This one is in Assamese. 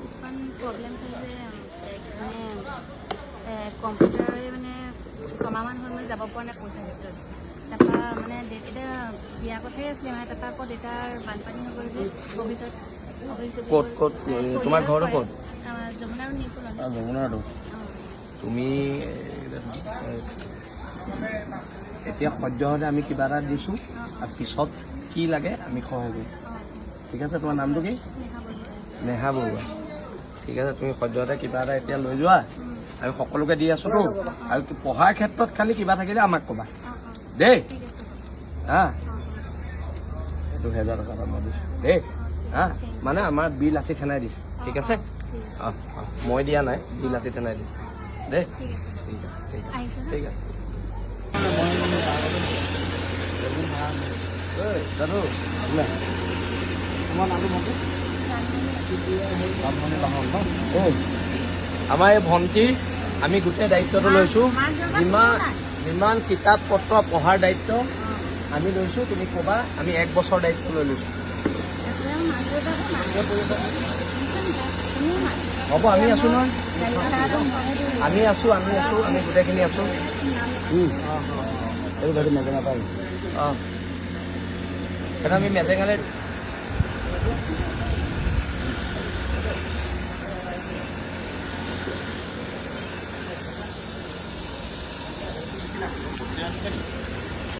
কিছুমান প্ৰব্লেম আছে যে মানে কম্পিউটাৰে মানে ছমাহমান হ'ল মই যাব পৰা নাই পইচা ক্ষেত্ৰত। তাৰপৰা মানে এতিয়া বিয়া কথাই আছিলে মানে তাৰপৰা আকৌ দেউতাৰ বানপানী হৈ গ'ল যে অফিচত ক'ত তোমাৰ ঘৰটো ক'ত? যমুনা আৰু নিপুল। যমুনাটো তুমি এতিয়া সদ্যহতে আমি কিবা এটা দিছোঁ আৰু পিছত কি লাগে আমি সহায় কৰিম। ঠিক আছে, তোমাৰ নামটো কি? নেহা বৰুৱা। ঠিক আছে, তুমি সদ্যহতে কিবা এটা এতিয়া লৈ যোৱা, আমি সকলোকে দি আছোঁতো। আৰু পঢ়াৰ ক্ষেত্ৰত খালি কিবা থাকিলে আমাক ক'বা দেই। হা, 2000 টকা এটা মই দিছোঁ দেই। হা, মানে আমাৰ বিল আছে থেনাই দিছে। ঠিক আছে, মই দিয়া নাই, বিল আছে থেনাই দিছে দেই। ঠিক আছে, ঠিক আছে, ঠিক আছে। দাদু তোমাৰ নামটো ভণ্টি? আমাৰ এই ভণ্টি আমি গোটেই দায়িত্বটো লৈছোঁ। যিমান কিতাপ পত্ৰ পঢ়াৰ দায়িত্ব আমি লৈছোঁ, তুমি ক'বা। আমি 1 বছৰ দায়িত্ব লৈ লৈছোঁ। হ'ব, আমি আছোঁ নহয়, আমি আছোঁ, আমি গোটেইখিনি আছোঁ। এইটো মেজেঙা পাই অঁ, সেইটো আমি মেজেঙালৈ